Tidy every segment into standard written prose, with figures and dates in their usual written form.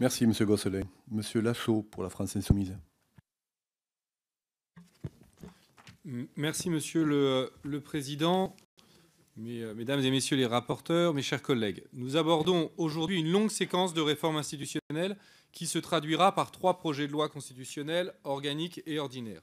Merci, Monsieur Gosselin. Monsieur Lachaud, pour la France Insoumise. Merci, Monsieur le Président, Mesdames et Messieurs les rapporteurs, mes chers collègues. Nous abordons aujourd'hui une longue séquence de réformes institutionnelles qui se traduira par 3 projets de loi constitutionnels, organiques et ordinaires.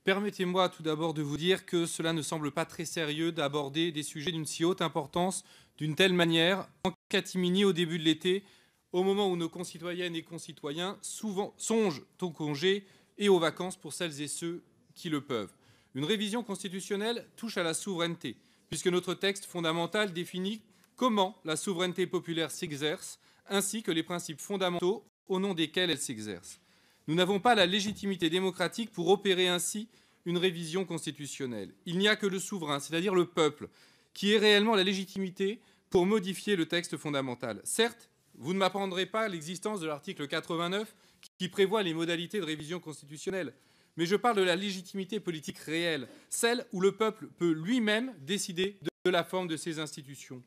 Permettez-moi tout d'abord de vous dire que cela ne semble pas très sérieux d'aborder des sujets d'une si haute importance, d'une telle manière, en catimini au début de l'été, au moment où nos concitoyennes et concitoyens souvent songent au congé et aux vacances pour celles et ceux qui le peuvent. Une révision constitutionnelle touche à la souveraineté, puisque notre texte fondamental définit comment la souveraineté populaire s'exerce, ainsi que les principes fondamentaux au nom desquels elle s'exerce. Nous n'avons pas la légitimité démocratique pour opérer ainsi une révision constitutionnelle. Il n'y a que le souverain, c'est-à-dire le peuple, qui ait réellement la légitimité pour modifier le texte fondamental. Certes, vous ne m'apprendrez pas l'existence de l'article 89 qui prévoit les modalités de révision constitutionnelle, mais je parle de la légitimité politique réelle, celle où le peuple peut lui-même décider de la forme de ses institutions.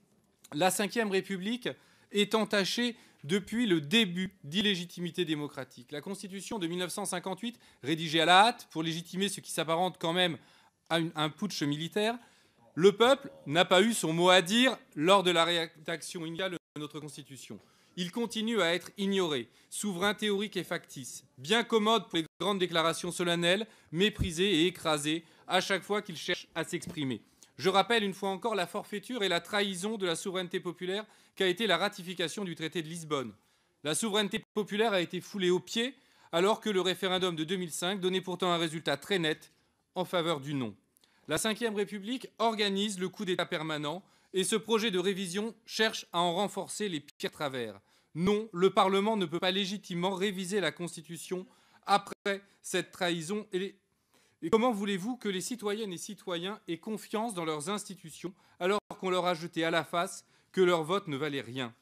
La Ve République est entachée depuis le début d'illégitimité démocratique. La Constitution de 1958, rédigée à la hâte pour légitimer ce qui s'apparente quand même à un putsch militaire, le peuple n'a pas eu son mot à dire lors de la rédaction initiale de notre Constitution. Il continue à être ignoré, souverain théorique et factice, bien commode pour les grandes déclarations solennelles, méprisé et écrasé à chaque fois qu'il cherche à s'exprimer. Je rappelle une fois encore la forfaiture et la trahison de la souveraineté populaire qu'a été la ratification du traité de Lisbonne. La souveraineté populaire a été foulée aux pieds alors que le référendum de 2005 donnait pourtant un résultat très net en faveur du non. La Ve République organise le coup d'État permanent et ce projet de révision cherche à en renforcer les pires travers. Non, le Parlement ne peut pas légitimement réviser la Constitution après cette trahison. Et comment voulez-vous que les citoyennes et citoyens aient confiance dans leurs institutions alors qu'on leur a jeté à la face que leur vote ne valait rien?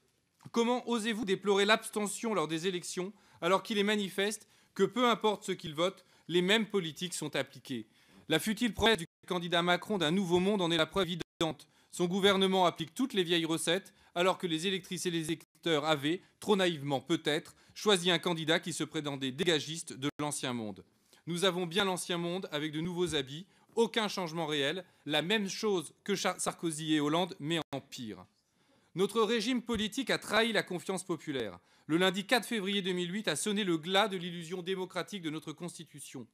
Comment osez-vous déplorer l'abstention lors des élections alors qu'il est manifeste que peu importe ce qu'ils votent, les mêmes politiques sont appliquées? La futile promesse du candidat Macron d'un nouveau monde en est la preuve évidente. Son gouvernement applique toutes les vieilles recettes alors que les électrices et les électeurs avaient, trop naïvement peut-être, choisi un candidat qui se prétendait dégagiste de l'ancien monde. Nous avons bien l'ancien monde avec de nouveaux habits, aucun changement réel, la même chose que Sarkozy et Hollande, mais en pire. Notre régime politique a trahi la confiance populaire. Le lundi 4 février 2008 a sonné le glas de l'illusion démocratique de notre Constitution.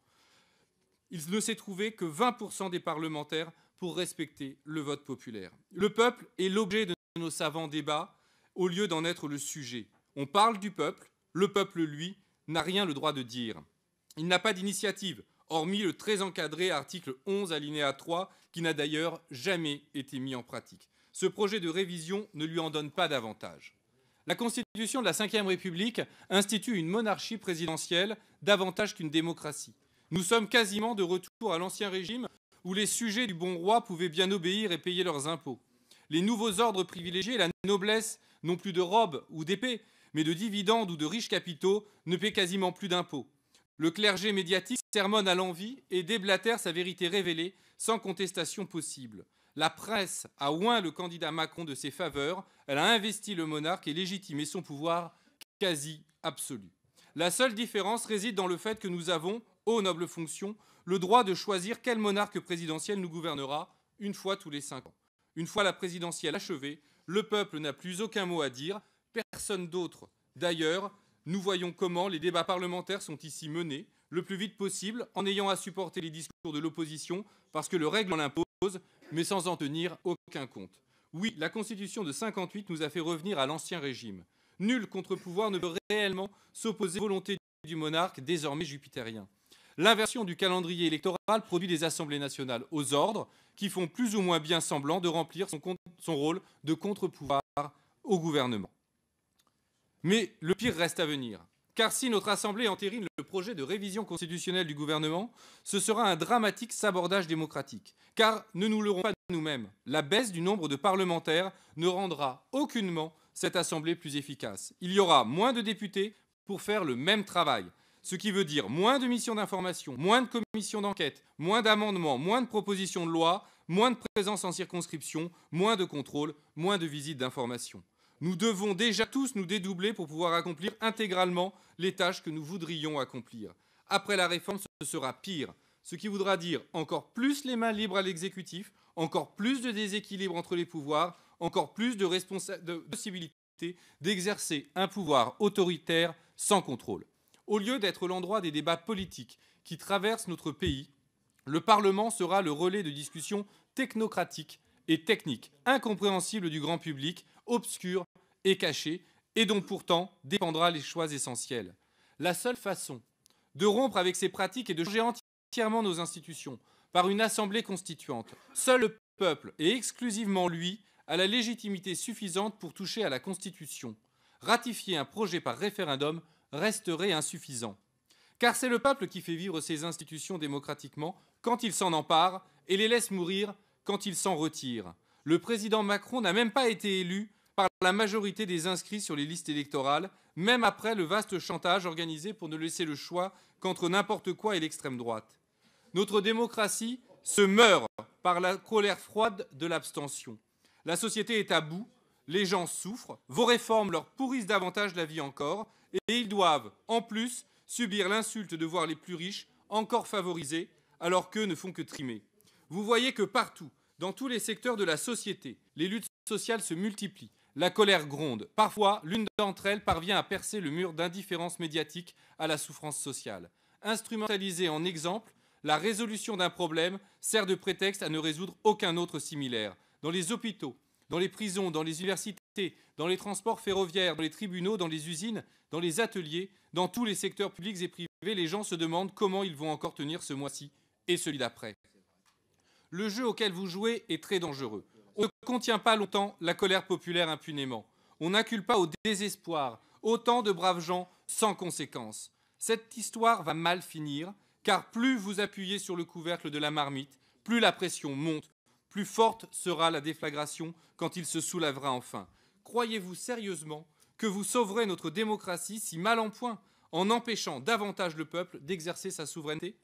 Il ne s'est trouvé que 20% des parlementaires pour respecter le vote populaire. Le peuple est l'objet de nos savants débats au lieu d'en être le sujet. On parle du peuple, le peuple, lui, n'a rien le droit de dire. Il n'a pas d'initiative, hormis le très encadré article 11 alinéa 3, qui n'a d'ailleurs jamais été mis en pratique. Ce projet de révision ne lui en donne pas davantage. La Constitution de la Ve République institue une monarchie présidentielle davantage qu'une démocratie. Nous sommes quasiment de retour à l'ancien régime où les sujets du bon roi pouvaient bien obéir et payer leurs impôts. Les nouveaux ordres privilégiés, la noblesse, non plus de robes ou d'épées, mais de dividendes ou de riches capitaux, ne paient quasiment plus d'impôts. Le clergé médiatique sermonne à l'envi et déblatère sa vérité révélée sans contestation possible. La presse a oint le candidat Macron de ses faveurs, elle a investi le monarque et légitimé son pouvoir quasi absolu. La seule différence réside dans le fait que nous avons, ô noble fonction, le droit de choisir quel monarque présidentiel nous gouvernera une fois tous les 5 ans. Une fois la présidentielle achevée, le peuple n'a plus aucun mot à dire, personne d'autre. D'ailleurs, nous voyons comment les débats parlementaires sont ici menés le plus vite possible en ayant à supporter les discours de l'opposition parce que le règlement l'impose, mais sans en tenir aucun compte. Oui, la Constitution de 58 nous a fait revenir à l'ancien régime. Nul contre-pouvoir ne peut réellement s'opposer à la volonté du monarque, désormais jupitérien. L'inversion du calendrier électoral produit des assemblées nationales aux ordres qui font plus ou moins bien semblant de remplir son rôle de contre-pouvoir au gouvernement. Mais le pire reste à venir. Car si notre Assemblée entérine le projet de révision constitutionnelle du gouvernement, ce sera un dramatique sabordage démocratique. Car, ne nous leurrons pas nous-mêmes, la baisse du nombre de parlementaires ne rendra aucunement cette Assemblée plus efficace. Il y aura moins de députés pour faire le même travail. Ce qui veut dire moins de missions d'information, moins de commissions d'enquête, moins d'amendements, moins de propositions de loi, moins de présence en circonscription, moins de contrôle, moins de visites d'information. Nous devons déjà tous nous dédoubler pour pouvoir accomplir intégralement les tâches que nous voudrions accomplir. Après la réforme, ce sera pire, ce qui voudra dire encore plus les mains libres à l'exécutif, encore plus de déséquilibre entre les pouvoirs, encore plus de possibilités d'exercer un pouvoir autoritaire sans contrôle. Au lieu d'être l'endroit des débats politiques qui traversent notre pays, le Parlement sera le relais de discussions technocratiques et techniques, incompréhensibles du grand public, obscures et cachées, et dont pourtant dépendra les choix essentiels. La seule façon de rompre avec ces pratiques est de changer entièrement nos institutions par une assemblée constituante. Seul le peuple, et exclusivement lui, a la légitimité suffisante pour toucher à la Constitution. Ratifier un projet par référendum resterait insuffisant. Car c'est le peuple qui fait vivre ces institutions démocratiquement quand il s'en empare et les laisse mourir quand il s'en retire. Le président Macron n'a même pas été élu par la majorité des inscrits sur les listes électorales, même après le vaste chantage organisé pour ne laisser le choix qu'entre n'importe quoi et l'extrême droite. Notre démocratie se meurt par la colère froide de l'abstention. La société est à bout, les gens souffrent, vos réformes leur pourrissent davantage la vie encore, et ils doivent, en plus, subir l'insulte de voir les plus riches encore favorisés, alors qu'eux ne font que trimer. Vous voyez que partout, dans tous les secteurs de la société, les luttes sociales se multiplient. La colère gronde. Parfois, l'une d'entre elles parvient à percer le mur d'indifférence médiatique à la souffrance sociale. Instrumentalisée en exemple, la résolution d'un problème sert de prétexte à ne résoudre aucun autre similaire. Dans les hôpitaux, dans les prisons, dans les universités, dans les transports ferroviaires, dans les tribunaux, dans les usines, dans les ateliers, dans tous les secteurs publics et privés, les gens se demandent comment ils vont encore tenir ce mois-ci et celui d'après. Le jeu auquel vous jouez est très dangereux. On ne contient pas longtemps la colère populaire impunément. On n'inculpe pas au désespoir autant de braves gens sans conséquence. Cette histoire va mal finir, car plus vous appuyez sur le couvercle de la marmite, plus la pression monte, plus forte sera la déflagration quand il se soulèvera enfin. Croyez-vous sérieusement que vous sauverez notre démocratie si mal en point, en empêchant davantage le peuple d'exercer sa souveraineté?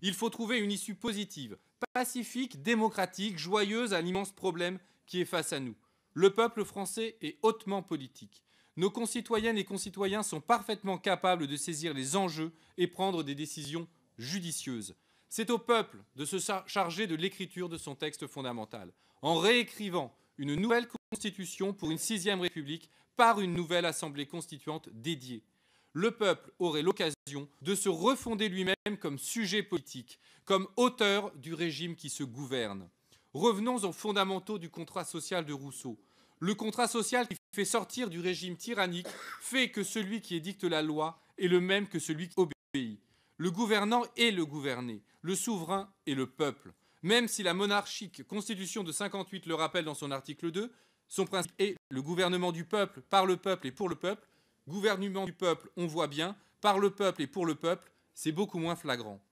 Il faut trouver une issue positive, pacifique, démocratique, joyeuse à l'immense problème qui est face à nous. Le peuple français est hautement politique. Nos concitoyennes et concitoyens sont parfaitement capables de saisir les enjeux et prendre des décisions judicieuses. C'est au peuple de se charger de l'écriture de son texte fondamental, en réécrivant une nouvelle constitution pour une 6e République par une nouvelle Assemblée constituante dédiée. Le peuple aurait l'occasion de se refonder lui-même comme sujet politique, comme auteur du régime qui se gouverne. Revenons aux fondamentaux du contrat social de Rousseau. Le contrat social qui fait sortir du régime tyrannique fait que celui qui édicte la loi est le même que celui qui obéit. Le gouvernant est le gouverné, le souverain est le peuple. Même si la monarchique Constitution de 58 le rappelle dans son article 2, son principe est le gouvernement du peuple, par le peuple et pour le peuple. Gouvernement du peuple, on voit bien, par le peuple et pour le peuple, c'est beaucoup moins flagrant.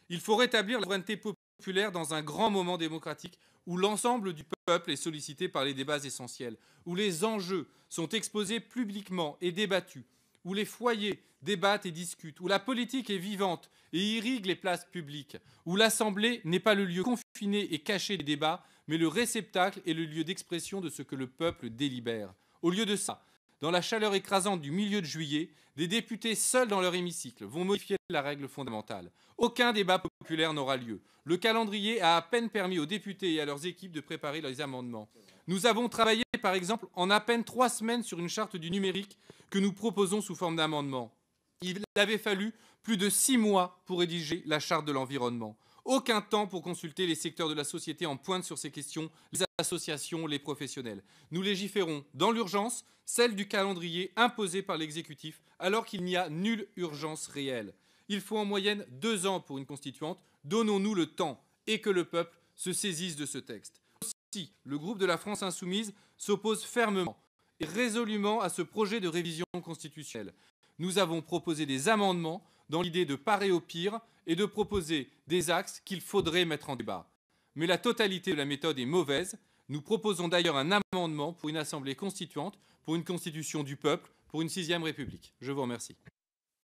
Il faut rétablir la souveraineté populaire dans un grand moment démocratique où l'ensemble du peuple est sollicité par les débats essentiels, où les enjeux sont exposés publiquement et débattus, où les foyers débattent et discutent, où la politique est vivante et irrigue les places publiques, où l'Assemblée n'est pas le lieu confiné et caché des débats, mais le réceptacle et le lieu d'expression de ce que le peuple délibère. Au lieu de ça, dans la chaleur écrasante du milieu de juillet, des députés seuls dans leur hémicycle vont modifier la règle fondamentale. Aucun débat populaire n'aura lieu. Le calendrier a à peine permis aux députés et à leurs équipes de préparer leurs amendements. Nous avons travaillé, par exemple, en à peine 3 semaines sur une charte du numérique que nous proposons sous forme d'amendement. Il avait fallu plus de 6 mois pour rédiger la charte de l'environnement. Aucun temps pour consulter les secteurs de la société en pointe sur ces questions, les associations, les professionnels. Nous légiférons dans l'urgence, celle du calendrier imposé par l'exécutif, alors qu'il n'y a nulle urgence réelle. Il faut en moyenne 2 ans pour une constituante. Donnons-nous le temps et que le peuple se saisisse de ce texte. Aussi, le groupe de la France Insoumise s'oppose fermement et résolument à ce projet de révision constitutionnelle. Nous avons proposé des amendements dans l'idée de parer au pire et de proposer des axes qu'il faudrait mettre en débat. Mais la totalité de la méthode est mauvaise. Nous proposons d'ailleurs un amendement pour une assemblée constituante, pour une constitution du peuple, pour une 6e République. Je vous remercie.